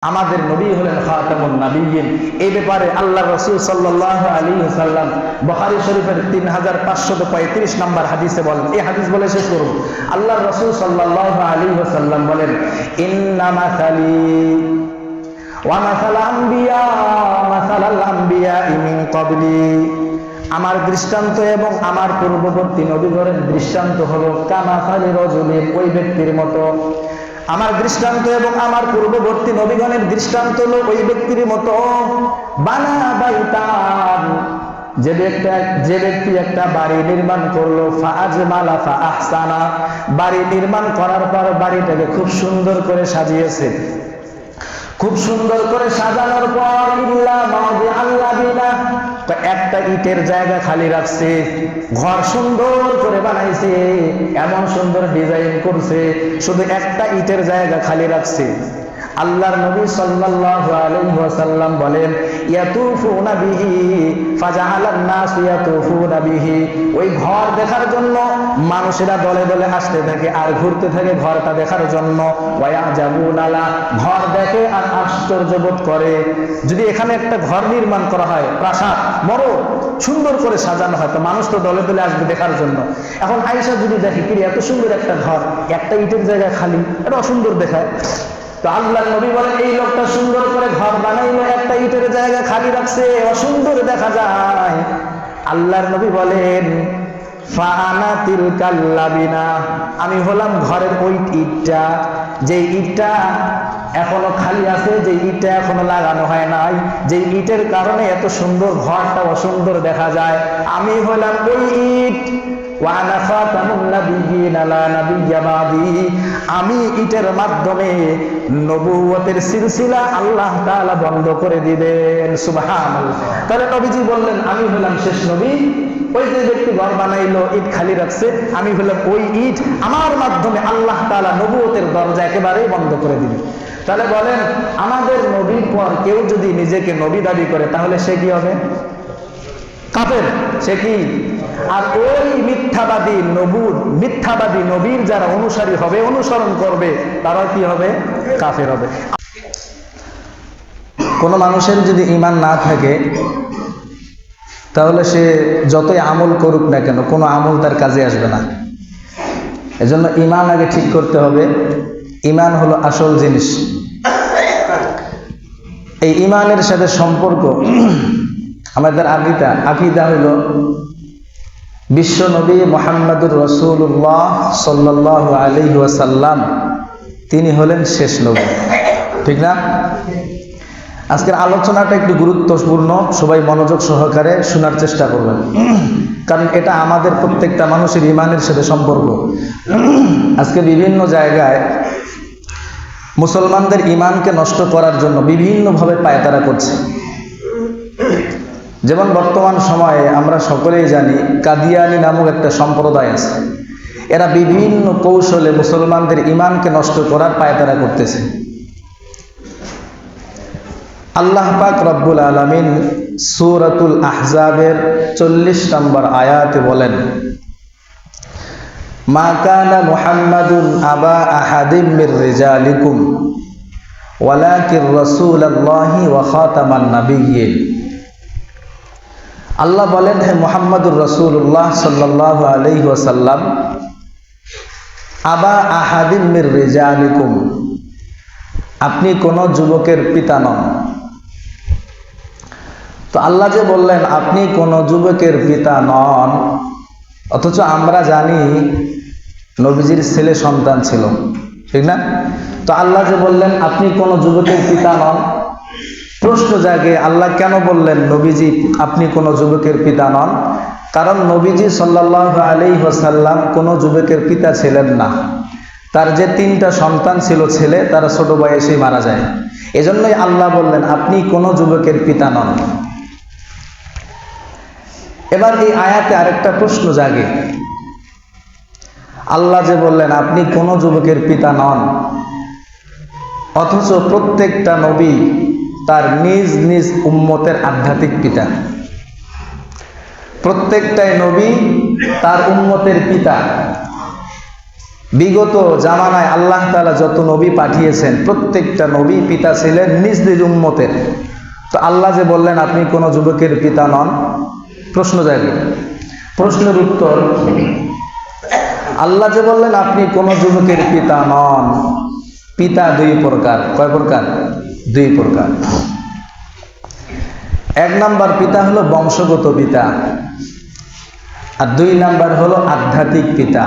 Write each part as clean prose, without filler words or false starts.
আমাদের নবী হলেন খাতামুন নবিয়্যিন। এই ব্যাপারে আল্লাহ রাসূল সাল্লাল্লাহু আলাইহি ওয়াসাল্লাম বুখারী শরীফের 3535 নম্বর হাদিসে বলেন, এই হাদিস বলে শেষ করব। আল্লাহ রাসূল সাল্লাল্লাহু আলাইহি ওয়াসাল্লাম বলেন, ইন্না মাসালি ওয়া মাসাল আম্বিয়া মাসালাল আম্বিয়া মিন ক্বাবলি, আমার দৃষ্টান্ত এবং আমার পূর্ববর্তী নবীগণের দৃষ্টান্ত হলো কামাসালি রাজুলিন, ওই ব্যক্তির মতো। আমার দৃষ্টান্ত এবং আমার পূর্ববর্তী নবীগণের দৃষ্টান্ত হলো ওই ব্যক্তির মতো, বানা বাইতান, যে ব্যক্তি একটা বাড়ি নির্মাণ করলো, ফাআজমালা ফাআহসানা, বাড়ি নির্মাণ করার পর বাড়িটাকে খুব সুন্দর করে সাজিয়েছে। খুব সুন্দর করে সাজানোর পর ইল্লা মাউদি আল্লাবিনা, একটা ইটের জায়গা খালি রাখছে। ঘর সুন্দর করে বানাইছে, এমন সুন্দর ডিজাইন করছে, শুধু একটা ইটের জায়গা খালি রাখছে। আল্লাহর নবী সাল্লাল্লাহু আলাইহি ওয়াসাল্লাম বলেন, ইয়াতুফুনা বিহি ফাজাআলান নাস ইয়াতুফুনা বিহি, ওই ঘর দেখার জন্য মানুষেরা দলে দলে আসতে থাকে আর ঘুরতে থাকে ঘরটা দেখার জন্য। ওয়ায়াজাবুনা লা, ঘর দেখে আর আশ্চর্য বোধ করে। যদি এখানে একটা ঘর নির্মাণ করা হয়, প্রাসাদ বড় সুন্দর করে সাজানো হয়, তো মানুষ তো দলে দলে আসবে দেখার জন্য। এখন আয়েশা যদি দেখে কি এত সুন্দর একটা ঘর, একটা ইটের জায়গায় খালি, এটা অসুন্দর দেখায়। তো আল্লাহর নবী বলেন, এই লোকটা সুন্দর করে ঘর বানাইলো, একটা ইটের জায়গা খালি রাখছে, অসুন্দর দেখা যায়। আল্লাহর নবী বলেন, ফাআনা তিলকাল লাবিনা, আমি হলাম ঘরের ওই ইটটা, যে ইটটা এখনো খালি আছে, যে ইটটা এখনো লাগানো হয় নাই, যে ইটের কারণে এত সুন্দর ঘরটা অসুন্দর দেখা যায়, আমি হলাম ওই ইট। ওয়ানা খাতামুন নাবিয়্যিন লা নাবিয়্যা বাদি, আমি ইটের মাধ্যমে নবুয়তের সিলসিলা আল্লাহ তাআলা বন্ধ করে দিবেন। সুবহানাল্লাহ। তাহলে নবীজি বললেন, আমি হলাম শেষ নবী। ওই যে ব্যক্তি ঘর বানাইলো, ইট খালি রাখছে, আমি হলাম ওই ইট, আমার মাধ্যমে আল্লাহ তাআলা নবুয়তের দরজা একেবারে বন্ধ করে দিবেন। তাহলে বলেন, আমাদের নবীর পর কেউ যদি নিজেকে নবী দাবি করে, তাহলে সে কি হবে? কাফের। সে কি? আর ওই মিথ্যাবাদী নবীর যারা অনুসারী হবে, অনুসরণ করবে, তারা কি হবে? কাফের হবে। কোন মানুষের যদি ঈমান না থাকে, তাহলে সে যতই আমল করুক না কেন, কোনো আমল তার কাজে আসবে না। এজন্য ঈমান আগে ঠিক করতে হবে। ঈমান হলো আসল জিনিস। এই ঈমানের সাথে সম্পর্ক, আমাদের আকীদা হলো বিশ্ব নবী মুহাম্মদুর রাসূলুল্লাহ সাল্লাল্লাহু আলাইহি ওয়াসাল্লাম, তিনি হলেন শেষ নবী। ঠিক না? আজকের আলোচনাটা একটু গুরুত্বপূর্ণ, সবাই মনোযোগ সহকারে শোনার চেষ্টা করবেন, কারণ এটা আমাদের প্রত্যেকটা মানুষের ঈমানের সাথে সম্পর্ক। আজকে বিভিন্ন জায়গায় মুসলমানদের ঈমানকে নষ্ট করার জন্য বিভিন্নভাবে পায়তারা করছে। যেমন বর্তমান সময়ে আমরা সকলেই জানি, কাদিয়ানি নামক একটা সম্প্রদায় আছে। এরা বিভিন্ন কৌশলে মুসলমানদের ঈমানকে নষ্ট করার পায়তারা করতেছে। আল্লাহ পাক রব্বুল আলামিন সূরাতুল আহজাবের 40 নম্বর আয়াতে বলেন, মা কানা মুহাম্মাদুন আবা আহাদিম মির রিজালিকুম ওয়ালাকির রাসূলুল্লাহি ওয়া খাতামান নাবিয়্যিন। আল্লাহ বলেন, হে মুহাম্মাদুর রাসূলুল্লাহ সাল্লাল্লাহু আলাইহি ওয়াসাল্লাম, আবা আহাদিম মির রিজালিকুম, আপনি কোন যুবকের পিতা নন। তো আল্লাহ যে বললেন আপনি কোন যুবকের পিতা নন, অথচ আমরা জানি নবীজির ছেলে সন্তান ছিল, ঠিক না? তো আল্লাহ যে বললেন আপনি কোন যুবকের পিতা নন, প্রশ্ন জাগে, আল্লাহ কেন বললেন নবীজি আপনি কোন যুবকের পিতা নন? কারণ নবীজি সাল্লাল্লাহু আলাইহি ওয়াসাল্লাম কোন যুবকের পিতা ছিলেন না। তার যে 3টা সন্তান ছিল ছেলে, তারা ছোট বয়সেই মারা যায়। এজন্যই আল্লাহ বললেন আপনি কোন যুবকের পিতা নন। এবার এই আয়াতে আরেকটা প্রশ্ন জাগে, আল্লাহ যে বললেন আপনি কোন যুবকের পিতা নন, অথচ প্রত্যেকটা নবী তার নিজ নিজ উম্মতের আধ্যাত্মিক পিতা। প্রত্যেকটাই নবী তার উম্মতের পিতা। বিগত জামানায় আল্লাহ তাআলা যত নবী পাঠিয়েছেন প্রত্যেকটা নবী পিতা ছিলেন নিজ নিজ উম্মতের। তো আল্লাহ যে বললেন আপনি কোনো যুবকের পিতা নন, প্রশ্ন জাগে। প্রশ্নের উত্তর, আল্লাহ যে বললেন আপনি কোনো যুবকের পিতা নন, পিতা দুই প্রকার। কয় প্রকার? দুই প্রকার। এক নাম্বার পিতা হলো বংশগত পিতা, আর দুই নাম্বার হলো আধ্যাত্মিক পিতা।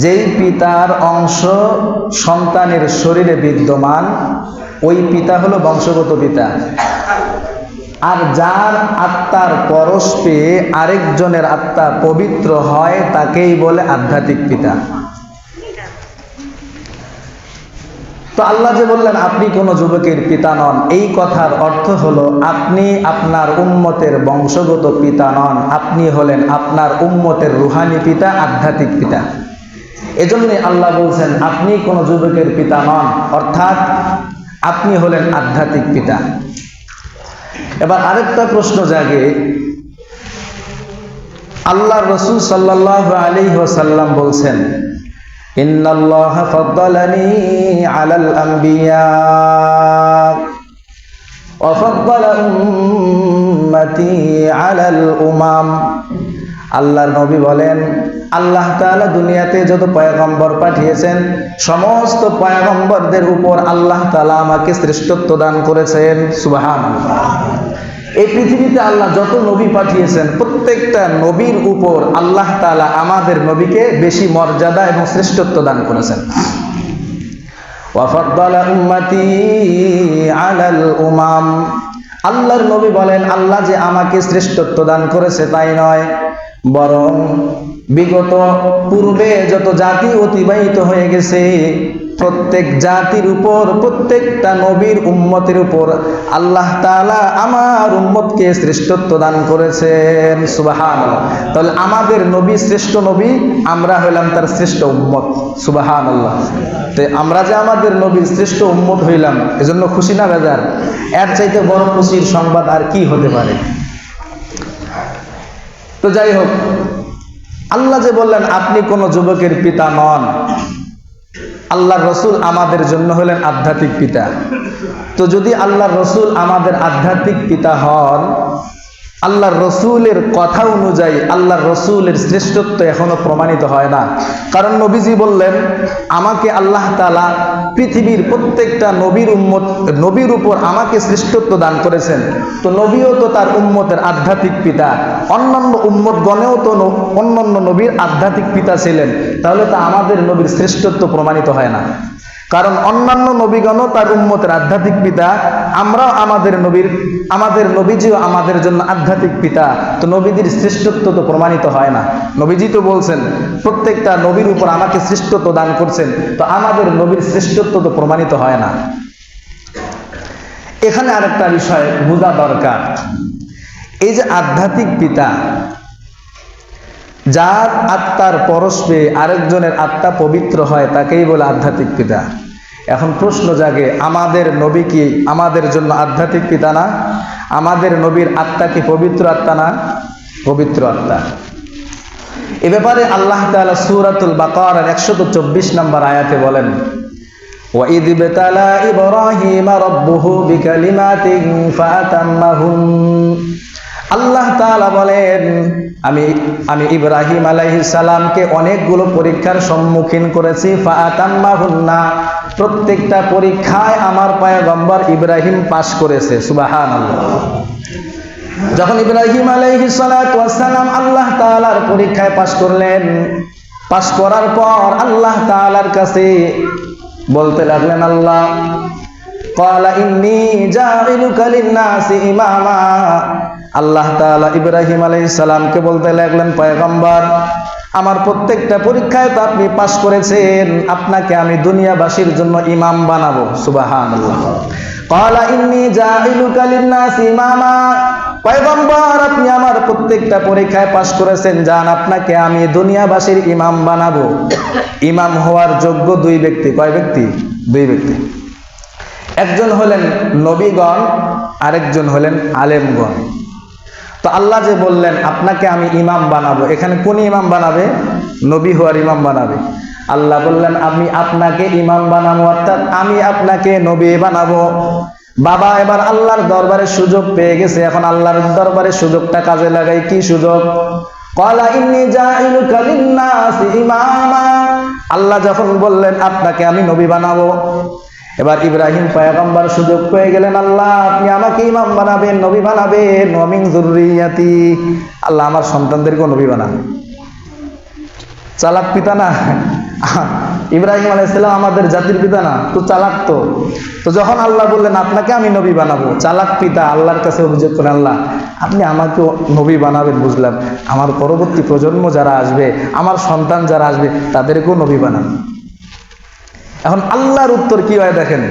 যেই পিতার অংশ সন্তানের শরীরে বিদ্যমান ওই পিতা হলো বংশগত পিতা, আর যার আত্মার পরশ পেয়ে আরেকজনের আত্মা পবিত্র হয় তাকেই বলে আধ্যাত্মিক পিতা। তো আল্লাহ যে বললেন আপনি কোনো যুবকের পিতা নন, এই কথার অর্থ হলো আপনি আপনার উম্মতের বংশগত পিতা নন, আপনি হলেন আপনার উম্মতের রুহানি পিতা, আধ্যাত্মিক পিতা। এজন্য আল্লাহ বলছেন আপনি কোনো যুবকের পিতা নন, অর্থাৎ আপনি হলেন আধ্যাত্মিক পিতা। এবার আরেকটা প্রশ্ন জাগে, আল্লাহ রাসূল সাল্লাল্লাহু আলাইহি ওয়াসাল্লাম বলছেন ইন্নাল্লাহা ফাদ্দালানি আলাল আমবিয়া ওয়া ফাদ্দালা উম্মতি আলাল উমাম। আল্লাহর নবী বলেন আল্লাহ তাআলা দুনিয়াতে যত পয়গম্বর পাঠিয়েছেন সমস্ত পয়গম্বরদের উপর আল্লাহ তাআলা আমাকে শ্রেষ্ঠত্ব দান করেছেন। সুবহানাল্লাহ। এই পৃথিবীতে আল্লাহ যত নবী পাঠিয়েছেন প্রত্যেকটা নবীর উপর আল্লাহ তাআলা আমাদের নবীকে বেশি মর্যাদা এবং শ্রেষ্ঠত্ব দান করেছেন। ওয়া ফাদ্দালা উম্মতি আলাল উমাম। আল্লাহর নবী বলেন আল্লাহ যে আমাকে শ্রেষ্ঠত্ব দান করেছে তাই নয়, বরং বিগত পূর্বে যত জাতি অতিবাহিত হয়ে গেছে প্রত্যেক জাতির উপর প্রত্যেকটা নবীর উম্মতের উপর আল্লাহ তাআলা আমার উম্মতকে শ্রেষ্ঠত্ব দান করেছেন। সুবহানাল্লাহ। তাহলে আমাদের নবী শ্রেষ্ঠ নবী, আমরা হইলাম তার শ্রেষ্ঠ উম্মত। সুবহানাল্লাহ। তো আমরা যে আমাদের নবীর শ্রেষ্ঠ উম্মত হইলাম এজন্য খুশি না বেজার? এর চাইতে বড় খুশির সংবাদ আর কি হতে পারে? তো যাই হোক, আল্লাহ যে বললেন আপনি কোনো যুবকের পিতা নন, আল্লাহর রাসূল আমাদের জন্য হলেন আধ্যাত্মিক পিতা। তো যদি আল্লাহর রাসূল আমাদের আধ্যাত্মিক পিতা হন, আল্লাহর রাসূলের কথা অনুযায়ী আল্লাহর রাসূলের শ্রেষ্ঠত্ব এখনো প্রমাণিত হয় না। কারণ নবীজি বললেন আমাকে আল্লাহ তাআলা পৃথিবীর প্রত্যেকটা নবীর উপর আমাকে শ্রেষ্ঠত্ব দান করেছেন। তো নবীও তো তার উম্মতের আধ্যাত্মিক পিতা, অন্যান্য উম্মতগণেও তো অন্যান্য নবীর আধ্যাত্মিক পিতা ছিলেন, তাহলে তো আমাদের নবীর শ্রেষ্ঠত্ব প্রমাণিত হয় না। কারণ অন্যান্য নবীগণও তার উম্মতের আধ্যাত্মিক পিতা, আমরাও আমাদের নবীজিও আমাদের জন্য আধ্যাত্মিক পিতা। তো নবীজির শ্রেষ্ঠত্ব তো প্রমাণিত হয় না। নবীজি তো বলছেন প্রত্যেকটা নবীর উপর আমাকে শ্রেষ্ঠত্ব দান করছেন, তো আমাদের নবীর শ্রেষ্ঠত্ব তো প্রমাণিত হয় না। এখানে আরেকটা বিষয় বোঝা দরকার, এই যে আধ্যাত্মিক পিতা, যার আত্মার পরশ পেয়ে আরেকজনের আত্মা পবিত্র হয় তাকেই বলে আধ্যাত্মিক পিতা। এখন প্রশ্ন জাগে আমাদের নবী কি আমাদের জন্য আধ্যাত্মিক পিতা না? আমাদের নবীর আত্মা কি পবিত্র আত্মা না? পবিত্র আত্মা। এ ব্যাপারে আল্লাহ তাআলা সূরাতুল বাকারার 124 নম্বর আয়াতে বলেন وَإِذِ ابْتَلَى إِبْرَاهِيمَ رَبُّهُ بِكَلِمَاتٍ فَأَتَمَّهُنَّ। আল্লাহ তাআলা বলেন আমি ইব্রাহিম আলাইহিস সালামকে অনেকগুলো পরীক্ষার সম্মুখীন করেছি, ফাআতাম্মাহুন্না, প্রত্যেকটা পরীক্ষায় আমার পয়গম্বর ইব্রাহিম পাস করেছে। সুবহানাল্লাহ। যখন ইব্রাহিম আলাইহিস সালাতু ওয়াস সালাম আল্লাহ তাআলার পরীক্ষায় পাস করলেন, পাস করার পর আল্লাহ তাআলার কাছে বলতে লাগলেন আল্লাহ ক্বালা ইন্নী জাইলুকা লিন-নাসি ইমামা। আল্লাহ তাআলা ইব্রাহিম আলাইহিস সালামকে বলতে লাগলেন পয়গম্বর আমার প্রত্যেকটা পরীক্ষায় তো আপনি পাস করেছেন, আপনাকে আমি দুনিয়াবাসীর জন্য ইমাম বানাবো। সুবহানাল্লাহ। ক্বালা ইন্নী জাইলুকা লিন-নাসি ইমামা। পয়গম্বর আপনি আমার প্রত্যেকটা পরীক্ষায় পাস করেছেন, যান আপনাকে আমি দুনিয়াবাসীর ইমাম বানাবো। ইমাম হওয়ার যোগ্য দুই ব্যক্তি। কয় ব্যক্তি? দুই ব্যক্তি। একজন হলেন নবীগণ, আরেকজন হলেন আলেমগণ। তো আল্লাহ যে বললেন আপনাকে আমি ইমাম বানাবো, এখানে কোন ইমাম বানাবে? নবী হওয়ার ইমাম বানাবে। আল্লাহ বললেন আমি আপনাকে ইমাম বানাবো, অর্থাৎ আমি আপনাকে নবী বানাবো। বাবা এবার আল্লাহর দরবারে সুযোগ পেয়ে গেছে, এখন আল্লাহর দরবারে সুযোগটা কাজে লাগাই। কি সুযোগ? ক্বালা ইন্নী জাইলুকা লিন্নাসি ইমামা। আল্লাহ যখন বললেন আপনাকে আমি নবী বানাবো, এবার ইব্রাহিম পয়গম্বর সুযোগ পেয়ে গেলেন, আল্লাহ আপনি আমাকে ইমাম বানাবেন, নবী বানাবেন, ওয়া মিন যুররিয়াতি, আল্লাহ আমার সন্তানদেরকেও নবী বানাবেন। চালাক পিতা না ইব্রাহিম আলাইহিস সালাম, আমাদের জাতির পিতা না, তো চালাক। তো যখন আল্লাহ বললেন আপনাকে আমি নবী বানাবো, চালাক পিতা আল্লাহর কাছে অভিযোগ করেন, আল্লাহ আপনি আমাকে নবী বানাবেন বুঝলাম, আমার পরবর্তী প্রজন্ম যারা আসবে, আমার সন্তান যারা আসবে, তাদেরকেও নবী বানান। এখন আল্লাহর উত্তর কি হয় দেখেন,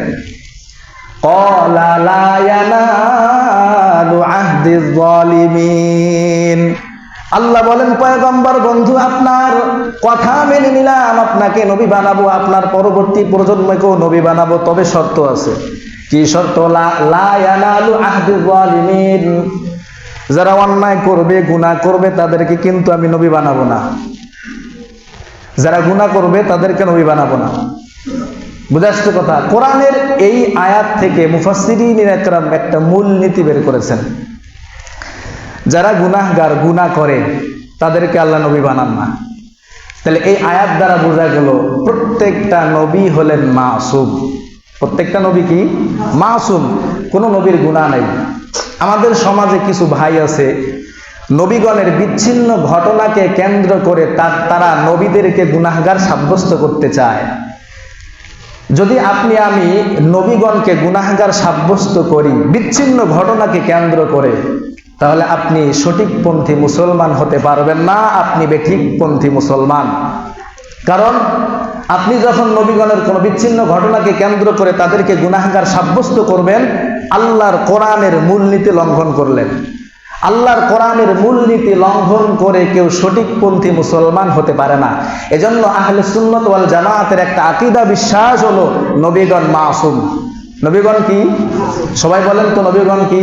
ক্বালা লা ইয়ানালু আহদিয যালিমিন। আল্লাহ বলেন পয়গম্বর বন্ধু, আপনার কথা মেনে নিলাম, আপনাকে নবী বানাবো, আপনার পরবর্তী প্রজন্মকেও নবী বানাবো, তবে শর্ত আছে। কি শর্ত? লা ইয়ানালু আহদিয যালিমিন, যারা অন্যায় করবে, গুনাহ করবে, তাদেরকে কিন্তু আমি নবী বানাবো না। যারা গুনাহ করবে তাদেরকে নবী বানাবো না। বুঝে আসছে কথা? কোরআনের এই আয়াত থেকে মুফাসসিরিন একরাম একটা মূল নীতি বের করেছেন, যারা গুনাহগার, গুনাহ করে, তাদেরকে আল্লাহ নবী বানান না। তাহলে এই আয়াত দ্বারা বোঝা গেল প্রত্যেকটা নবী হলেন মাসুম। প্রত্যেকটা নবী কি? মাসুম, কোনো নবীর গুনাহ নাই। আমাদের সমাজে কিছু ভাই আছে, নবীগণের বিচ্ছিন্ন ঘটনাকে কেন্দ্র করে তারা নবীদেরকে গুনাহগার সাব্যস্ত করতে চায়। যদি আপনি আমি নবীগণকে গুনাহগার সাব্যস্ত করি বিচ্ছিন্ন ঘটনাকে কেন্দ্র করে, তাহলে আপনি সঠিকপন্থী মুসলমান হতে পারবেন না, আপনি বেঠিকপন্থী মুসলমান। কারণ আপনি যখন নবীগণের কোনো বিচ্ছিন্ন ঘটনাকে কেন্দ্র করে তাদেরকে গুনাহগার সাব্যস্ত করবেন, আল্লাহর কোরআনের মূলনীতি লঙ্ঘন করলেন। আল্লাহর কোরআনের মূলনীতি লঙ্ঘন করে কেউ সঠিকপন্থী মুসলমান হতে পারে না। এজন্য আহলে সুন্নাত ওয়াল জামাতের একটা আকীদা বিশ্বাস হলো নবীগণ মাসুম। নবীগণ কি? সবাই বলেন তো, নবীগণ কি?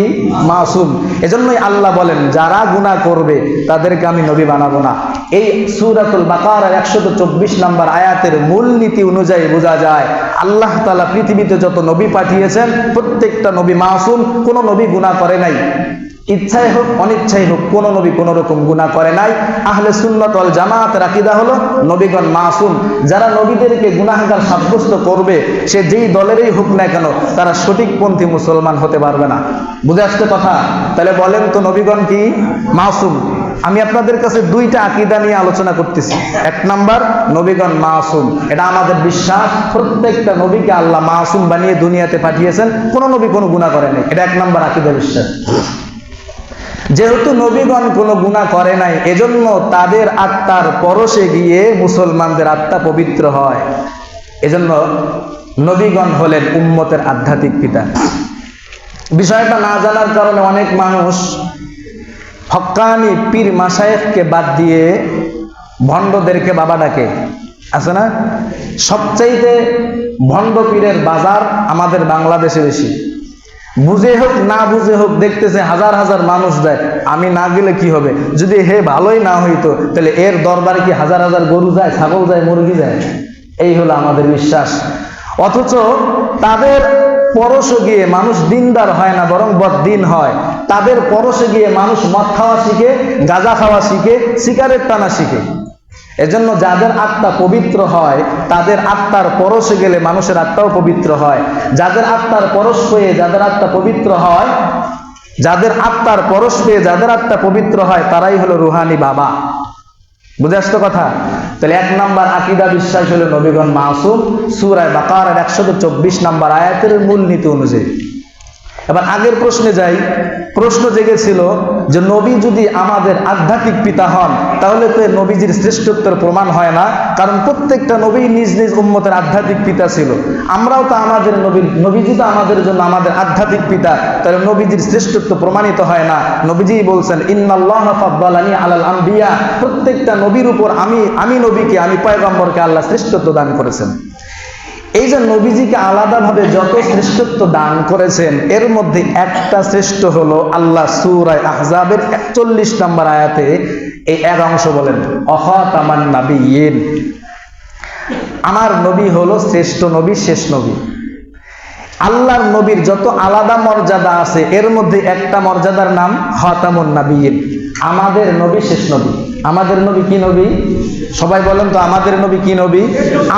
মাসুম। এজন্যই আল্লাহ বলেন যারা গুনাহ করবে তাদেরকে আমি নবী বানাবো না। এই সূরাতুল বাকারার 124 নম্বর আয়াতের মূলনীতি অনুযায়ী বোঝা যায় আল্লাহ তাআলা পৃথিবীতে যত নবী পাঠিয়েছেন প্রত্যেকটা নবী মাসুম, কোনো নবী গুনাহ করে নাই। ইচ্ছায় হোক অনিচ্ছায় হোক কোনো নবী কোনো রকম গুনাহ করে নাই। আহলে সুন্নাত ওয়াল জামাতের আকীদা হলো নবীগণ মাসুম। যারা নবীদেরকে গুনাহগার সাব্যস্ত করবে, সে যেই দলেরই হোক না কেন, তারা সঠিকপন্থী মুসলমান হতে পারবে না। বুঝে আসছে কথা? তাহলে বলেন তো নবীগণ কি? মাসুম। আমি আপনাদের কাছে দুইটা আকীদা নিয়ে আলোচনা করতেছি। এক নাম্বার, নবীগণ মাসুম, এটা আমাদের বিশ্বাস। প্রত্যেকটা নবীকে আল্লাহ মাসুম বানিয়ে দুনিয়াতে পাঠিয়েছেন, কোনো নবী কোনো গুনাহ করে নাই, এটা এক নাম্বার আকীদা বিশ্বাস। যেহেতু নবীগণ কোনো গুনাহ করে নাই, এজন্য তাদের আত্মার পরশে গিয়ে মুসলমানদের আত্মা পবিত্র হয়। এজন্য নবীগণ হলেন উম্মতের আধ্যাত্মিক পিতা। বিষয়টা না জানার কারণে অনেক মানুষ হক্কানি পীর মাশায়েখকে বাদ দিয়ে ভণ্ডদেরকে বাবা ডাকে, আছে না? সবচাইতে ভণ্ড পীরের বাজার আমাদের বাংলাদেশে বেশি। বুঝে হোক না বুঝে হোক দেখতেছে হাজার হাজার মানুষ যায়, আমি না গেলে কি হবে? যদি হে ভালোই না হইতো তাহলে এর দরবারে কি হাজার হাজার গরু যায়, ছাগল যায়, মুরগি যায়? এই হলো আমাদের বিশ্বাস। অথচ তাদের পরশে গিয়ে মানুষ দিনদার হয় না, বরং বদ্দিন হয়। তাদের পরশে গিয়ে মানুষ মদ খাওয়া শিখে, গাঁজা খাওয়া শিখে, সিগারেট টানা শিখে। এজন্য যাদের আত্মা পবিত্র হয়, তাদের আত্মার পরশে গেলে মানুষের আত্মাও পবিত্র হয়। যাদের আত্মার পরশ পেয়ে যাদের আত্মা পবিত্র হয়, যাদের আত্মার পরশ পেয়ে যাদের আত্মা পবিত্র হয়, তারাই হলো রুহানি বাবা। বুঝে আসতো কথা? তাহলে এক নাম্বার আকীদা বিশ্বাস হলো নবীগণ মাসুম, সূরা বাকারার 124 নম্বর আয়াতের মূলনীতি অনুযায়ী। এবার আগের প্রশ্নে যাই। প্রশ্ন জেগেছিল যে নবী যদি আমাদের আধ্যাত্মিক পিতা হন, তাহলে তো নবীজির শ্রেষ্ঠত্বের প্রমাণ হয় না, কারণ প্রত্যেকটা নবী নিজ নিজ উম্মতের আধ্যাত্মিক পিতা ছিল। আমরাও তো আমাদের নবীজি তো আমাদের জন্য আমাদের আধ্যাত্মিক পিতা, তাহলে নবীজির শ্রেষ্ঠত্ব প্রমাণিত হয় না। নবীজি বলছেন ইন্নাল্লাহা ফাদ্দালানি আলাল আম্বিয়া, প্রত্যেকটা নবীর উপর আমি নবীকে, আমি পয়গম্বরকে আল্লাহ শ্রেষ্ঠত্ব দান করেছেন। এই যে নবীজিকে আলাদাভাবে যত শ্রেষ্ঠত্ব দান করেছেন, এর মধ্যে একটা শ্রেষ্ঠ হলো আল্লাহ সূরা আহজাবের 41 নম্বর আয়াতে এই এক অংশ বলেন, অখাতামান নাবিয়্যিন। আমার নবী হলো শ্রেষ্ঠ নবী, শেষ নবী। আল্লাহর নবীর যত আলাদা মর্যাদা আছে এর মধ্যে একটা মর্যাদার নাম খাতামুন নাবিয়্যিন। আমাদের নবী শেষ নবী। আমাদের নবী কি নবী? সবাই বলেন তো, আমাদের নবী কি নবী?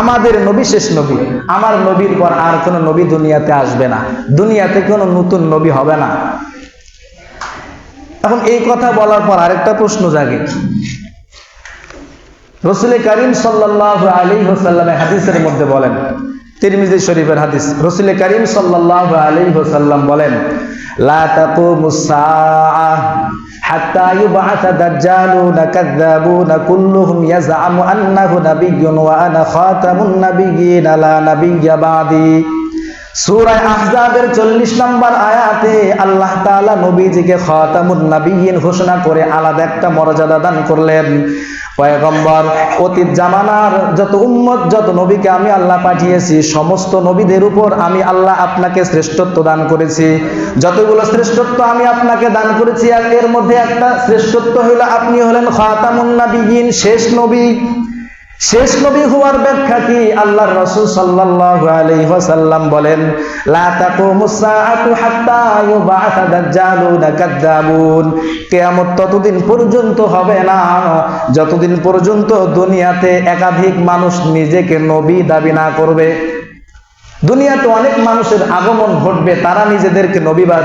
আমাদের নবী শেষ নবী। আমার নবীর পর আর কোনো নবী দুনিয়াতে আসবে না, দুনিয়াতে কোনো নতুন নবী হবে না। এখন এই কথা বলার পর আরেকটা প্রশ্ন জাগে। রাসূল করিম সাল্লাল্লাহু আলাইহি ওয়াসাল্লামের হাদিসের মধ্যে বলেন, তিরমিজি শরীফের হাদিস, রাসূল করিম সাল্লাল্লাহু আলাইহি ওয়াসাল্লাম বলেন, লা তাকুমুস সাআহ হাত্তা ইউবআসা দাজ্জালুনা কাযযাবুনা কুল্লুহুম ইয়াজআমু আন্নাহু নাবিয়্যুন ওয়া আনা খাতামুন নাবিয়্যিন লা নাবিয়্যা বাদি। সূরা আহজাবের 40 নম্বর আয়াতে আল্লাহ তাআলা নবীজিকে খাতামুন নাবিয়্যিন ঘোষণা করে আলাদা একটা মর্যাদা দান করলেন। পয়গম্বর, অতীত জামানার যত উম্মত, যত নবীকে আমি আল্লাহ পাঠিয়েছি, সমস্ত নবীদের উপর আমি আল্লাহ আপনাকে শ্রেষ্ঠত্ব দান করেছি। যতগুলো শ্রেষ্ঠত্ব আমি আপনাকে দান করেছি, আর এর মধ্যে একটা শ্রেষ্ঠত্ব হলো আপনি হলেন খাতামুন নাবিয়্যিন, শেষ নবী। শেষ নবী হওয়ার ব্যাখ্যা কি? আল্লাহর রাসূল সাল্লাল্লাহু আলাইহি ওয়াসাল্লাম বলেন, লা তাকুমুস সাআতু হাত্তা ইউবআসা দাজ্জালুনা কাযযাবুন। কিয়ামত ততদিন পর্যন্ত হবে না যতদিন পর্যন্ত দুনিয়াতে একাধিক মানুষ নিজেকে নবী দাবি না করবে। দুনিয়াতে অনেক মানুষের আগমন ঘটবে, তারা নিজেদেরকে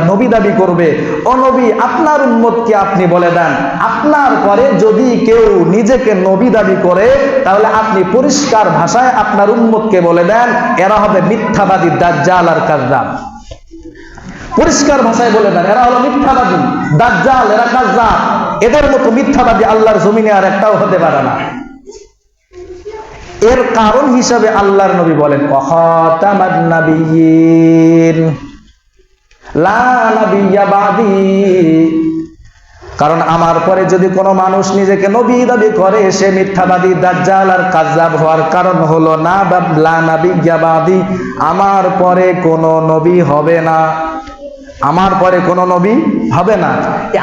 নবী দাবি করবে। ও নবী, আপনার উম্মতকে আপনি বলে দেন, আপনার পরে যদি কেউ নিজেকে নবী দাবি করে তাহলে আপনি পরিষ্কার ভাষায় আপনার উম্মতকে বলে দেন, এরা হবে মিথ্যাবাদী, দাজ্জাল আর কাযযাব। পরিষ্কার ভাষায় বলে দেন, এরা হলো মিথ্যাবাদী, দাজ্জাল, এরা কাযযাব। এদের মতো মিথ্যাবাদী আল্লাহর জমিনে আর একটাও হতে পারে না। এর কারণ হিসাবে আল্লাহর নবী বলেন, খাতামান নাবিয়্যিন লা নাবিয়্যা বাদি। কারণ আমার পরে যদি কোনো মানুষ নিজেকে নবী দাবি করে, সে মিথ্যাবাদী, দাজ্জাল আর কাযযাব হওয়ার কারণ হলো লা নাবিয়্যা বাদি, আমার পরে কোনো নবী হবে না। আমার পরে কোনো নবী হবে না।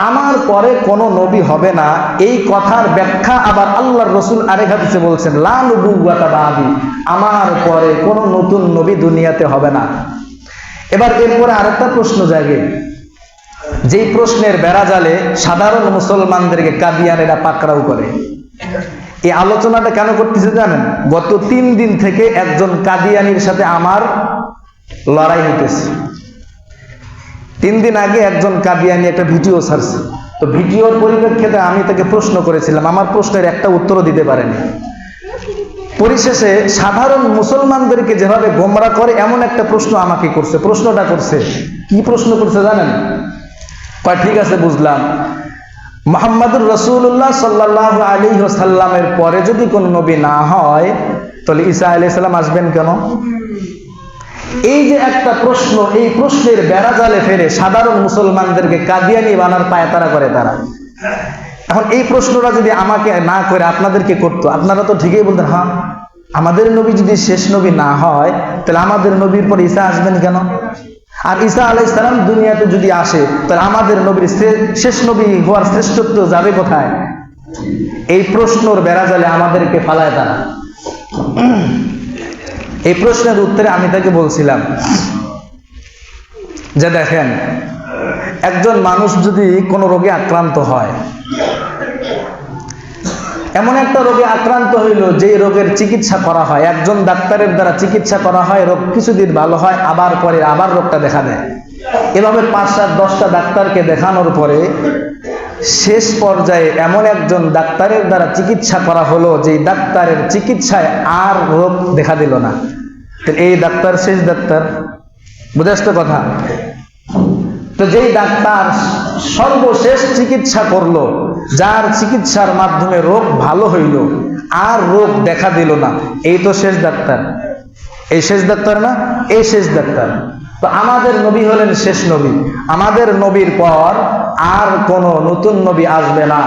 আমার পরে কোনো নবী হবে না, এই কথার ব্যাখ্যা আবার আল্লাহর রাসূল আরেক হাদিসে বলছেন, লা নবুওয়াতা বাদি, আমার পরে কোনো নতুন নবী দুনিয়াতে হবে না। এবার এরপরে আরেকটা প্রশ্ন জাগে, যেই প্রশ্নের বেড়াজালে সাধারণ মুসলমানদেরকে কাদিয়ানীরা পাকড়াও করে। এই আলোচনাটা কেন করতেছে জানেন? গত 3 দিন থেকে একজন কাদিয়ানীর সাথে আমার লড়াই হইতেছে। 3 দিন আগে একজন কাদিয়ানী একটা ভিডিও ছাড়ছে, তো ভিডিওর পরিপ্রেক্ষিতে আমি তাকে প্রশ্ন করেছিলাম, আমার প্রশ্নের একটা উত্তরও দিতে পারেনি। পরিশেষে সাধারণ মুসলমানদেরকে যেভাবে গোমরা করে এমন একটা প্রশ্ন আমাকে করছে। প্রশ্নটা করছে কি? প্রশ্ন করছে জানেন? কয় ঠিক আছে বুঝলাম, মুহাম্মদুর রাসূলুল্লাহ সাল্লাল্লাহু আলাইহি ওয়াসাল্লামের পরে যদি কোন নবী না হয় তাহলে ঈসা আলাইহিস সালাম আসবেন কেন? এই যে একটা প্রশ্ন, এই প্রশ্নের বেড়াজালে ফেলে সাধারণ মুসলমানদেরকে কাদিয়ানী বানার পায়তারা করে তারা। এখন এই প্রশ্নটা যদি আমাকে না করে আপনাদেরকে করতো, আপনারা তো ঠিকই বলতেন, হ্যাঁ আমাদের নবী যদি শেষ নবী না হয় তাহলে আমাদের নবীর পর ঈসা আসবেন কেন? আর ঈসা আলাইহিস সালাম দুনিয়াতে যদি আসে তাহলে আমাদের নবীর শেষ নবী হওয়ার শ্রেষ্ঠত্ব যাবে কোথায়? এই প্রশ্নের বেড়াজালে আমাদেরকে ফালায় তারা। এই প্রশ্নের উত্তরে আমি তাকে বলছিলাম যে দেখেন, একজন মানুষ যদি কোনো রোগে আক্রান্ত হয়, এমন একটা রোগে আক্রান্ত হইল যে রোগের চিকিৎসা করা হয়, একজন ডাক্তারের দ্বারা চিকিৎসা করা হয়, রোগ কিছুদিন ভালো হয়, আবার পরে আবার রোগটা দেখা দেয়। এভাবে 5-7-10টা ডাক্তারকে দেখানোর পরে শেষ পর্যায়ে এমন একজন ডাক্তারের দ্বারা চিকিৎসা করা হলো যে ডাক্তারের চিকিৎসায় আর রোগ দেখা দিল না। এই ডাক্তার শেষ ডাক্তার, বুঝে আসতে কথা? তো যেই ডাক্তার সর্বশেষ চিকিৎসা করলো, যার চিকিৎসার মাধ্যমে রোগ ভালো হইল, আর রোগ দেখা দিল না, এই তো শেষ ডাক্তার। এই শেষ ডাক্তার না? এই শেষ ডাক্তার। তো আমাদের নবী হলেন শেষ নবী। আমাদের নবীর পর আর কোনো নতুন নবী আসবে না।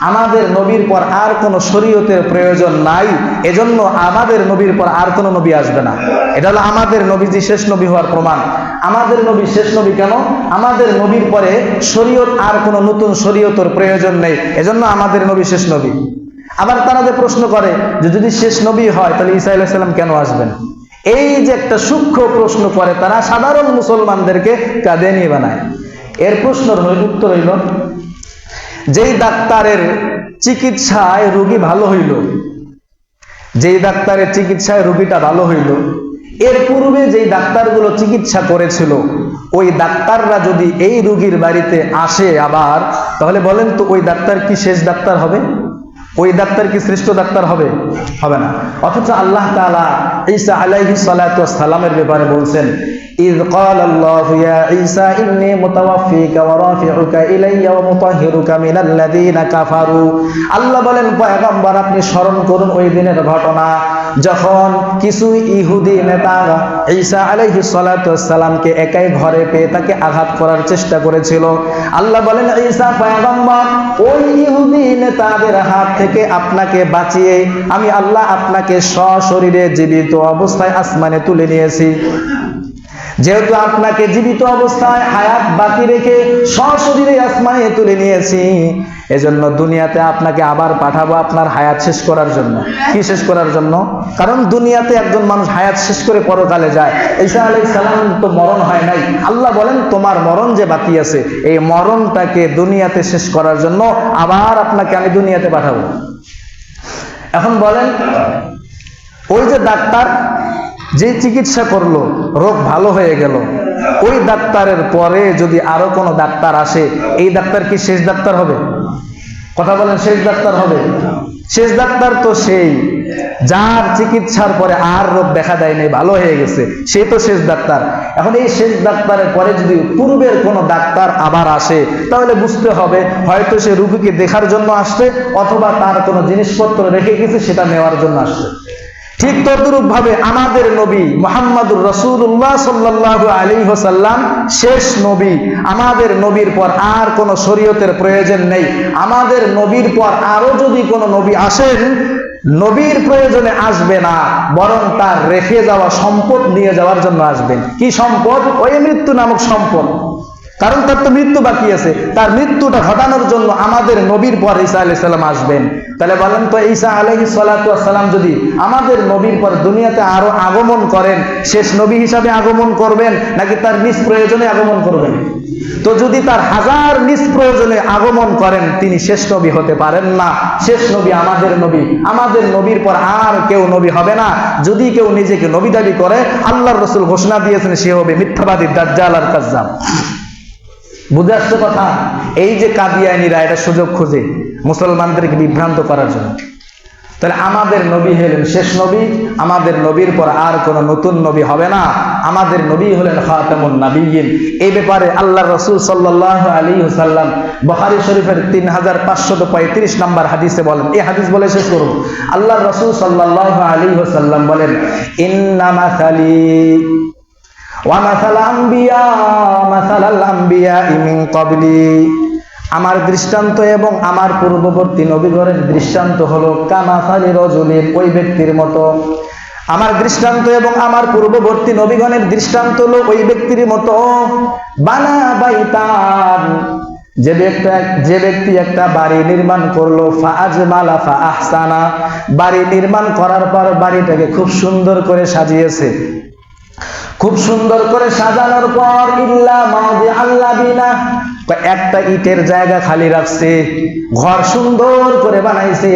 আমাদের নবীর পর আর কোনো শরীয়তের প্রয়োজন নাই, এজন্য আমাদের নবীর পর আর কোনো নবী আসবে না। এটা হলো আমাদের নবীজি শেষ নবী হওয়ার প্রমাণ। আমাদের নবী শেষ নবী কেন? আমাদের নবীর পরে শরীয়ত আর কোনো নতুন শরীয়তের প্রয়োজন নেই, এজন্য আমাদের নবী শেষ নবী। আবার তারা যে প্রশ্ন করে যে যদি শেষ নবী হয় তাহলে ঈসা আলাইহিস সালাম কেন আসবেন? এই যে একটা সূক্ষ্ম প্রশ্ন করে তারা সাধারণ মুসলমানদেরকে কাদিয়ানি বানায়। এর প্রশ্নের উত্তর হইল, যেই ডাক্তারের চিকিৎসায় রোগী ভালো হইল, যেই ডাক্তারের চিকিৎসায় রোগীটা ভালো হইল, এর পূর্বে যেই ডাক্তারগুলো চিকিৎসা করেছিল ওই ডাক্তাররা যদি এই রোগীর বাড়িতে আসে আবার, তাহলে বলেন তো ওই ডাক্তার কি শেষ ডাক্তার হবে? ওই ডাক্তার কি শ্রেষ্ঠ ডাক্তার হবে? হবে না। অথচ আল্লাহ তাআলা ঈসা আলাইহিস সালাতু ওয়াস সালামের ব্যাপারে বলছেন, ইয ক্বালা আল্লাহু ইয়া ঈসা ইন্নী মুতাওয়াফফিকা ওয়া রাফিউকা ইলাইয়া ওয়া মুতাহহিরুকা মিনাল্লাযীনা কাফারু। আল্লাহ বলেন, পয়গম্বর আপনি স্মরণ করুন ওই দিনের ঘটনা যখন কিছু ইহুদি নেতা ঈসা আলাইহিস সালাতু ওয়াস সালামকে একাই ঘরে পেয়ে তাকে আঘাত করার চেষ্টা করেছিল। আল্লাহ বলেন, ঈসা পয়গম্বর ওই ইহুদি নেতাদের হাত থেকে আপনাকে বাঁচিয়ে আমি আল্লাহ আপনাকে সশরীরে জীবিত অবস্থায় আসমানে তুলে নিয়েছি। যেহেতু আপনাকে জীবিত অবস্থায় হায়াত বাকি রেখে সশরীরে আসমানে তুলে নিয়েছি, এজন্য দুনিয়াতে আপনাকে আবার পাঠাবো আপনার হায়াত শেষ করার জন্য। কি শেষ করার জন্য? কারণ দুনিয়াতে একজন মানুষ হায়াত শেষ করে পরকালে যায়, ঈসা আলাইহিস সালাম তো মরণ হয় নাই। আল্লাহ বলেন তোমার মরণ যে বাকি আছে এই মরণটাকে দুনিয়াতে শেষ করার জন্য আবার আপনাকে আমি দুনিয়াতে পাঠাবো। এখন বলেন, ওই যে ডাক্তার যে চিকিৎসা করলো, রোগ ভালো হয়ে গেল, ওই ডাক্তারের পরে যদি আরো কোনো ডাক্তার আসে, এই ডাক্তার কি শেষ ডাক্তার হবে? কথা বলেন, শেষ ডাক্তার হবে? শেষ ডাক্তার তো সেই যার চিকিৎসার পরে আর রোগ দেখা দেয়নি, ভালো হয়ে গেছে, সে তো শেষ ডাক্তার। এখন এই শেষ ডাক্তারের পরে যদি পূর্বের কোনো ডাক্তার আবার আসে, তাহলে বুঝতে হবে হয়তো সে রোগীকে দেখার জন্য আসছে, অথবা তার কোনো জিনিসপত্র রেখে গেছে সেটা নেওয়ার জন্য আসছে। ঠিক তদ্রূপ ভাবে আমাদের নবী মুহাম্মদুর রাসূলুল্লাহ সাল্লাল্লাহু আলাইহি ওয়াসাল্লাম শেষ নবী। আমাদের নবীর পর আর কোনো শরীয়তের প্রয়োজন নেই। আমাদের নবীর পর আরো যদি কোনো নবী আসেন, নবীর প্রয়োজনে আসবে না, বরং তার রেখে যাওয়া সম্পদ নিয়ে যাওয়ার জন্য আসবেন। কি সম্পদ? ওই মৃত্যু নামক সম্পদ। কারণ তার তো মৃত্যু বাকি আছে, তার মৃত্যুটা ঘটানোর জন্য আমাদের নবীর পর ঈসা আলাইহিস সালাম আসবেন। তাহলে বলেন তো, ঈসা আলাইহিস সালাতু ওয়াস সালাম যদি আমাদের নবীর পর দুনিয়াতে আরো আগমন করেন, শেষ নবী হিসাবে আগমন করবেন নাকি তার নিজ প্রয়োজনে আগমন করবেন? তো যদি তার হাজার নিজ প্রয়োজনে আগমন করেন, তিনি শেষ নবী হতে পারেন না। শেষ নবী আমাদের নবী। আমাদের নবীর পর আর কেউ নবী হবে না। যদি কেউ নিজেকে নবী দাবি করে, আল্লাহর রাসূল ঘোষণা দিয়েছেন সে হবে মিথ্যাবাদী, দাজ্জাল আর কাজ্জাব। বুঝে আসছে কথা? এই যে কাদিয়ানীরা এটা সুযোগ খুঁজে মুসলমানদেরকে বিভ্রান্ত করার জন্য। তাহলে আমাদের নবী হলেন শেষ নবী, আমাদের নবীর পর আর কোনো নতুন নবী হবে না। আমাদের নবী হলেন খাতামুন নাবিয়্যিন। এই ব্যাপারে আল্লাহর রাসূল সাল্লাল্লাহু আলাইহি ওয়াসাল্লাম বুখারী শরীফের 3535 নম্বর হাদিসে বলেন, এই হাদিস বলে শেষ করব। আল্লাহর রাসূল সাল্লাল্লাহু আলাইহি ওয়াসাল্লাম বলেন, ইন্না মাসালি আমার দৃষ্টান্ত এবং আমার পূর্ববর্তী নবীগণের দৃষ্টান্ত হলো কামাসালি রাজুলিন, ওই ব্যক্তির মতো। আমার দৃষ্টান্ত এবং আমার পূর্ববর্তী নবীগণের দৃষ্টান্ত হলো ওই ব্যক্তির মতো। বানা বাইতান, যে ব্যক্তি একটা বাড়ি নির্মাণ করলো, ফাআজমালা ফাআহসানা, বাড়ি নির্মাণ করার পর বাড়িটাকে খুব সুন্দর করে সাজিয়েছে। খুব সুন্দর করে সাজানোর পর ইল্লা মাউদিআল লাবিনা, একটা ইটের জায়গা খালি রাখছে। ঘর সুন্দর করে বানাইছে,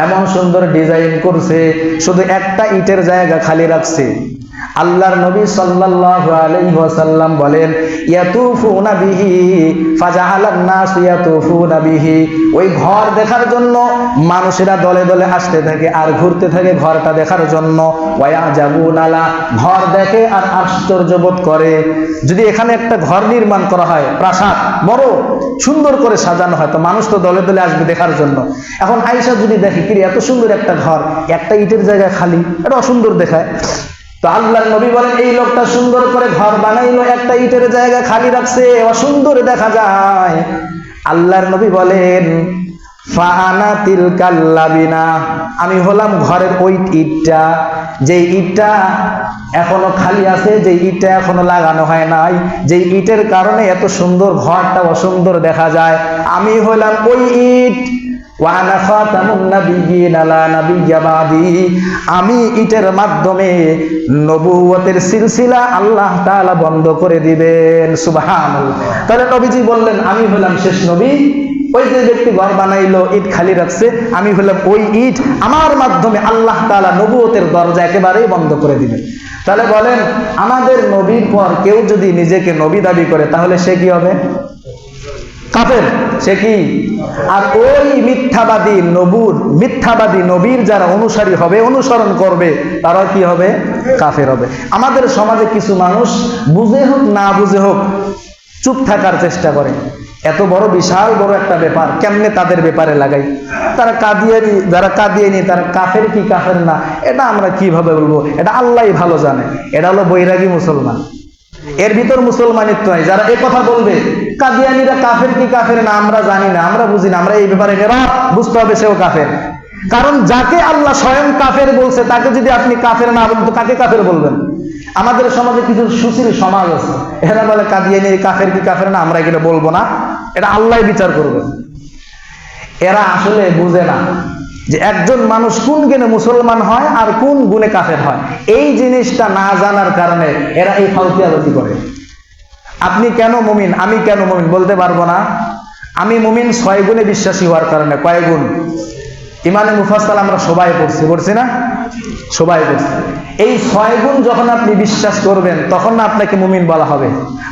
এমন সুন্দর ডিজাইন করছে, শুধু একটা ইটের জায়গা খালি রাখছে। আল্লাহর নবী সাল্লাল্লাহু আলাইহি ওয়াসাল্লাম বলেন, ইয়াতুফুনা বিহি ফাজাআলান নাস ইয়াতুফুনা বিহি, ওই ঘর দেখার জন্য মানুষেরা দলে দলে আসতে থাকে আর ঘুরতে থাকে ঘরটা দেখার জন্য। ওয়ায়াজাবুনা লা, ঘর দেখে আর আশ্চর্য বোধ করে। যদি এখানে একটা ঘর নির্মাণ করা হয়, প্রাসাদ বড় সুন্দর করে সাজানো হয়, তো মানুষ তো দলে দলে আসবে দেখার জন্য। এখন আয়েশা যদি দেখে কি এত সুন্দর একটা ঘর, একটা ইটের জায়গায় খালি, এটা অসুন্দর দেখায়। তো আল্লাহর নবী বলেন, এই লোকটা সুন্দর করে ঘর বানাইলো, একটা ইটের জায়গা খালি রাখছে, অসুন্দর দেখা যায়। আল্লাহর নবী বলেন, ফাআনা তিলকাল লাবিনা, আমি হলাম ঘরের ওই ইটটা, যে ইটটা এখনো খালি আছে, যে ইটটা এখনো লাগানো হয় নাই, যে ইটের কারণে এত সুন্দর ঘরটা অসুন্দর দেখা যায়, আমি হলাম ওই ইট। ওয়া আনা খাতামুন নাবিয়্যিন লা নাবিয়্যা বাদি, আমি ইটের মাধ্যমে নবুয়তের সিলসিলা আল্লাহ তাআলা বন্ধ করে দিবেন। সুবহানাল্লাহ। তাহলে নবীজি বললেন আমি হলাম শেষ নবী। ওই যে ব্যক্তি ঘর বানাইলো, ইট খালি রাখছে, আমি হলাম ওই ইট, আমার মাধ্যমে আল্লাহ তাআলা নবুয়তের দরজা একেবারেই বন্ধ করে দিবেন। তাহলে বলেন, আমাদের নবীর পর কেউ যদি নিজেকে নবী দাবি করে তাহলে সে কি হবে? কাফের। সে কি? আর ওই মিথ্যাবাদী নবীর যারা অনুসারী হবে, অনুসরণ করবে, তারা কি হবে? কাফের হবে। আমাদের সমাজে কিছু মানুষ বুঝে হোক না বুঝে হোক চুপ থাকার চেষ্টা করে। এত বড় বিশাল বড় একটা ব্যাপার কেমনে তাদের ব্যাপারে লাগাই? তারা কাদিয়ানি, যারা কাদিয়ানি তারা কাফের কি কাফের না এটা আমরা কিভাবে বলবো? এটা আল্লাহই ভালো জানে। এটা হলো বৈরাগী মুসলমান, এর ভিতর মুসলমানিত্ব নাই। যারা এই কথা বলবে কাদিয়ানিরা কাফের কি কাফের না আমরা জানি না, আমরা বুঝি না, আমরা এই ব্যাপারে বুঝতে হবে সেও কাফের। কারণ যাকে আল্লাহ স্বয়ং কাফের বলছে তাকে যদি আপনি কাফের না বলেন তো কাকে কাফের বলবেন? আমাদের সমাজে কিছু সুশীল সমাজ আছে, এরা বলে কাদিয়ানি কাফের কি কাফের না আমরা এগুলো বলবো না, এটা আল্লাহ বিচার করবে। এরা আসলে বুঝে না যে একজন মানুষ কোন গুণে মুসলমান হয় আর কোন গুণে কাফের হয়। এই জিনিসটা না জানার কারণে এরা এই ফাউতিয়াবাজি করে। আপনি কেন মুমিন, আমি কেন মুমিন বলতে পারবো না? আমি মুমিন 6 গুণে বিশ্বাসী হওয়ার কারণে। কয় গুণ? ইমানে মুফাসসাল আমরা সবাই পড়ছি না? সবাই পড়ছি। এই 6 গুণ যখন আপনি বিশ্বাস করবেন তখন না আপনাকে মুমিন বলা হবে।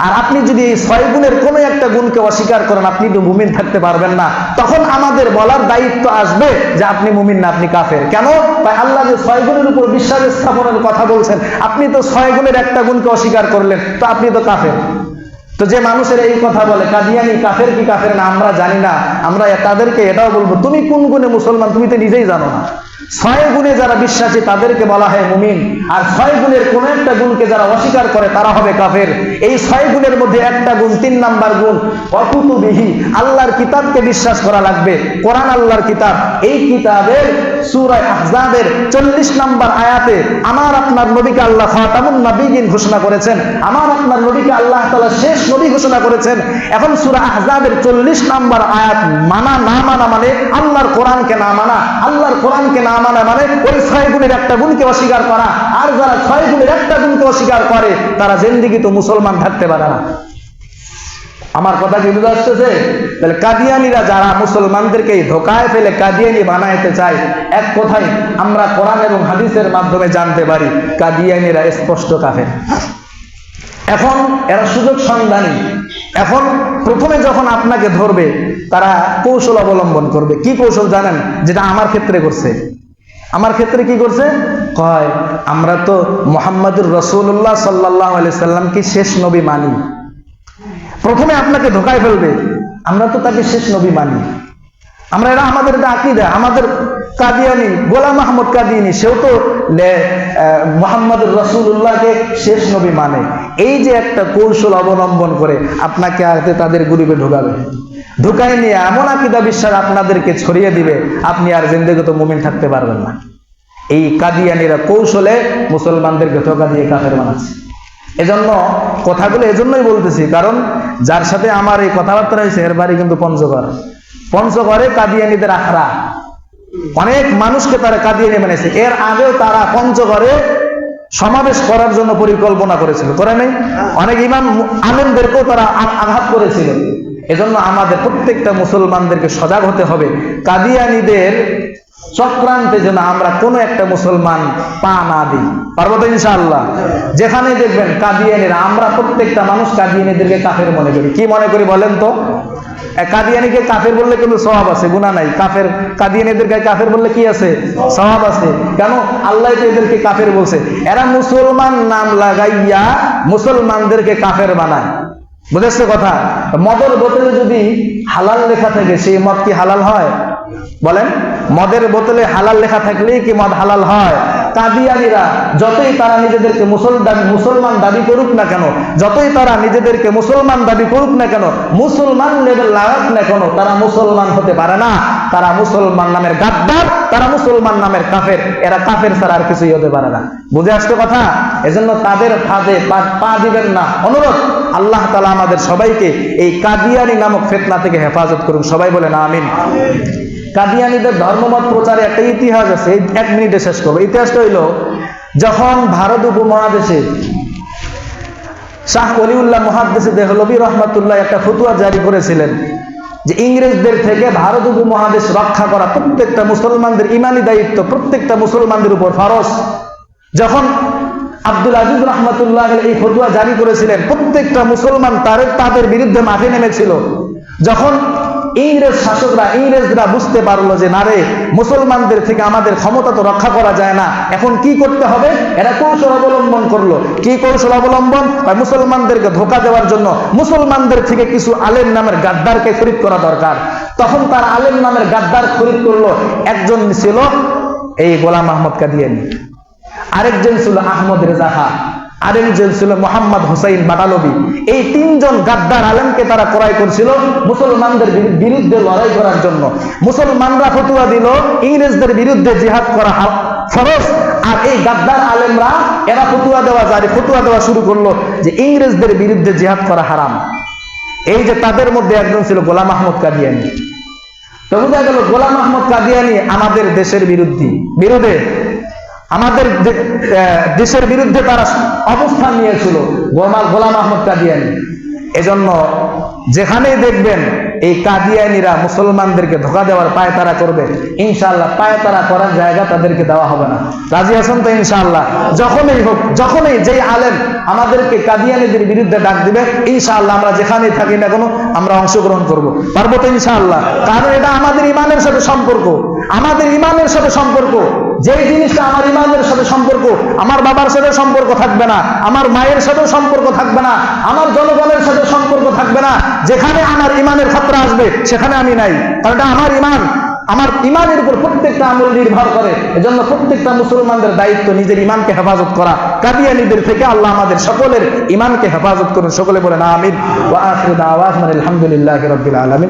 আর আপনি যদি এই 6 গুণের কোনো একটা গুণকে অস্বীকার করেন আপনি তো মুমিন থাকতে পারবেন না। তখন আমাদের বলার দায়িত্ব আসবে যে আপনি মুমিন না, আপনি কাফের। কেন? তাই আল্লাহ যে 6 গুণের উপর বিশ্বাস স্থাপনের কথা বলছেন, আপনি তো 6 গুণের একটা গুণকে অস্বীকার করলেন, তো আপনি তো কাফের। তো যে মানুষের এই কথা বলে কাদিয়ানি কাফের কি কাফের না আমরা জানি না, আমরা তাদেরকে এটাও বলবো তুমি কোন গুণে মুসলমান তুমি তো নিজেই জানো না। 6 গুণে যারা বিশ্বাসী তাদেরকে বলা হয় মুমিন, আর 6 গুণের কোন একটা গুণকে যারা অস্বীকার করে তারা হবে কাফের। এই 6 গুণের মধ্যে একটা গুণ, 3 নাম্বার গুণ অকুতুবিহি, আল্লাহর কিতাবকে বিশ্বাস করা লাগবে। কোরআন আল্লাহর কিতাব, এই কিতাবের সূরা আহজাবের 40 নাম্বার আয়াতে আমার আপনার নবীকে আল্লাহ খাতামুন নাবিয়্যিন ঘোষণা করেছেন, আমার আপনার নবীকে আল্লাহ তাআলা শেষ নবী ঘোষণা করেছেন। এখন সূরা আহজাবের 40 নাম্বার আয়াত মানা না মানা মানে আল্লাহর কোরআনকে না মানা, আল্লাহর কোরআনকে না মানা মানে ওই 6 গুণের একটা গুণকে অস্বীকার করা। আর যারা 6 গুণের একটা গুণকে অস্বীকার করে তারা জিন্দেগি তো মুসলমান থাকতে পারে না। আমার কথা কি বুঝা আসছে? তাহলে কাদিয়ানিরা যারা মুসলমানদেরকে ধোকায় ফেলে কাদিয়ানি বানাইতে চায়, এক কথায় আমরা কোরআন এবং হাদিসের মাধ্যমে জানতে পারি কাদিয়ানিরা স্পষ্ট কাফের। এখন এরা সুযোগ সন্ধানী। এখন প্রথমে যখন আপনাকে ধরবে তারা কৌশল অবলম্বন করবে। কি কৌশল জানেন? যেটা আমার ক্ষেত্রে করছে। আমার ক্ষেত্রে কি করছে? কয় আমরা তো মুহাম্মদুর রাসূলুল্লাহ সাল্লাল্লাহু আলাইহি সাল্লামকে শেষ নবী মানি। প্রথমে আপনাকে ধোকায় ফেলবে, আমরা তো তাকে শেষ নবী মানি, আমরা এটা আমাদের এটা আকীদা। আমাদের কাদিয়ানি গোলাম মাহমুদ কাদিয়ানি সেও তো মুহাম্মদুর রাসূলুল্লাহকে শেষ নবী মানে। এই যে একটা কৌশল অবলম্বন করে আপনাকে আগে তাদের গ্রুপে ঢোকাবে, ঢুকায় নিয়ে এমন আকীদা বিশ্বাস আপনাদেরকে ছড়িয়ে দিবে আপনি আর জিন্দেগিতে মুমিন থাকতে পারবেন না। এই কাদিয়ানিরা কৌশলে মুসলমানদেরকে ধোকা দিয়ে কাফের বানাচ্ছে। এজন্য কথাগুলো এজন্যই বলতেছি, কারণ যার সাথে আমার এই কথাবার্তা হয়েছে এর বাড়ি কিন্তু পঞ্চগড়ে কাদিয়ানিদের আখড়া। অনেক মানুষকে তারা কাদিয়ানি বানিয়েছে। এর আগেও তারা পঞ্চগড়ে সমাবেশ করার জন্য পরিকল্পনা করেছিল, করে নাই? অনেক ইমাম আলেমদেরকেও তারা আঘাত করেছিল। এজন্য আমাদের প্রত্যেকটা মুসলমানদেরকে সজাগ হতে হবে কাদিয়ানিদের চক্রান্তে যেন আমরা কোনো একটা মুসলমান পা না দিই। পারবো তো ইনশাআল্লাহ? যেখানে দেখবেন কাদিয়ানিরা, আমরা প্রত্যেকটা মানুষ কাদিয়ানিদেরকে কাফের মনে করি। কি মনে করি বলেন তো? কাদিয়ানিকে কাফের বললে কিন্তু সওয়াব আছে, গুনাহ নাই। কাদিয়ানিদেরকে কাফের বললে কি আছে? সওয়াব আছে। কেন? আল্লাহ তো এদেরকে কাফের বলছে। এরা মুসলমান নাম লাগাইয়া মুসলমানদেরকে কাফের বানায়। বুঝেছে কথা? মদের বোতলে যদি হালাল লেখা থাকে সেই মদ কি হালাল হয়? বলেন, মদের বোতলে হালাল লেখা থাকলেই কি মদ হালাল হয়? কাদিয়ানিরা যতই তারা নিজেদেরকে মুসলমান দাবি করুক না কেন, যতই তারা নিজেদেরকে মুসলমান দাবি করুক না কেন, মুসলমান লেবেল লাগাক না কেন, তারা মুসলমান হতে পারে না। তারা মুসলমান নামের গাদ্দার, তারা মুসলমান নামের কাফের। এরা কাফের ছাড়া আর কিছুই হতে পারে না। বুঝে আসছে কথা? এজন্য তাদের ফাঁদে পা দিবেন না। অনুরোধ, আল্লাহ তাআলা আমাদের সবাইকে এই কাদিয়ানি নামক ফিতনা থেকে হেফাজত করুন। সবাই বলেন আমিন। কাদিয়ানীদের ধর্মমত প্রচারে একটা ইতিহাস আছে, এই 1 মিনিটে শেষ করবো। ইতিহাসটা হইল, যখন ভারত উপমহাদেশে শাহ ওলিউল্লাহ মুহাদ্দিস দেহলভী রহমাতুল্লাহ একটা ফতোয়া জারি করেছিলেন যে ইংরেজদের থেকে ভারত উপমহাদেশ রক্ষা করা প্রত্যেকটা মুসলমানদের ইমানি দায়িত্ব, প্রত্যেকটা মুসলমানদের উপর ফরজ। যখন আব্দুল আজিজ রহমাতুল্লাহ এই ফতোয়া জারি করেছিলেন, প্রত্যেকটা মুসলমান তাদের বিরুদ্ধে মাঠে নেমেছিল। যখন ইংরেজ শাসকরা, ইংরেজরা বুঝতে পারলো যে না রে, মুসলমানদের থেকে আমাদের ক্ষমতা তো রক্ষা করা যায় না, এখন কি করতে হবে, এরা কৌশল অবলম্বন করলো। কি কৌশল অবলম্বন? মুসলমানদেরকে ধোঁকা দেওয়ার জন্য মুসলমানদের থেকে কিছু আলেম নামের গাদ্দারকে খরিদ করা দরকার। তখন তার আলেম নামের গাদ্দার খরিদ করলো। একজন ছিল এই গোলাম আহমদ কাদিয়ানী, আরেকজন ছিল আহমদ রেজা খাঁ, আরেকজন ছিল মোহাম্মদ হুসাইন বাটালবি। এই 3 জন গাদ্দার আলেমকে তারা ক্রয় করছিল মুসলমানদের বিরুদ্ধে লড়াই করার জন্য। মুসলমানরা ফতোয়া দিল ইংরেজদের বিরুদ্ধে জিহাদ করা ফরজ, আর এই গাদ্দার আলেমরা এরা ফতোয়া দেওয়া শুরু করলো যে ইংরেজদের বিরুদ্ধে জিহাদ করা হারাম। এই যে তাদের মধ্যে একজন ছিল গোলাম আহমদ কাদিয়ানী। তো বোঝা গেল গোলাম আহমদ কাদিয়ানী আমাদের দেশের বিরুদ্ধে আমাদের দেশের বিরুদ্ধে তারা অবস্থান নিয়েছিল, গোলাম আহমদ কাদিয়ানী। এজন্য যেখানেই দেখবেন এই কাদিয়ানীরা মুসলমানদেরকে ধোঁকা দেওয়ার পায়তারা করবে, ইনশাআল্লাহ পায়তারা করার জায়গা তাদেরকে দেওয়া হবে না। রাজি আছেন তো? ইনশাআল্লাহ যখনই হোক, যখনই যেই আলেম আমাদেরকে কাদিয়ানীদের বিরুদ্ধে ডাক দিবে, ইনশাআল্লাহ আমরা যেখানেই থাকি না কোনো আমরা অংশগ্রহণ করব। পারবো তো ইনশাআল্লাহ? কারণ এটা আমাদের ইমানের সাথে সম্পর্ক, আমাদের ইমানের সাথে সম্পর্ক। যেই জিনিসটা আমার ইমানের সাথে সম্পর্ক, আমার বাবার সাথে সম্পর্ক থাকবে না, আমার মায়ের সাথে সম্পর্ক থাকবে না, আমার জনগণের সাথে সম্পর্ক থাকবে না। যেখানে আমার ইমানের খাতরা আসবে সেখানে আমি নাই, কারণ এটা আমার ইমান। আমার ইমানের উপর প্রত্যেকটা আমল নির্ভর করে। এজন্য প্রত্যেকটা মুসলমানদের দায়িত্ব নিজের ইমানকে হেফাজত করা। কাদিয়ানীদের থেকে আল্লাহ আমাদের সকলের ইমানকে হেফাজত করুন। সকলে বলেন আমিন। ওয়া আখিরু দাওয়ানা আলহামদুলিল্লাহি রাব্বিল আলামিন।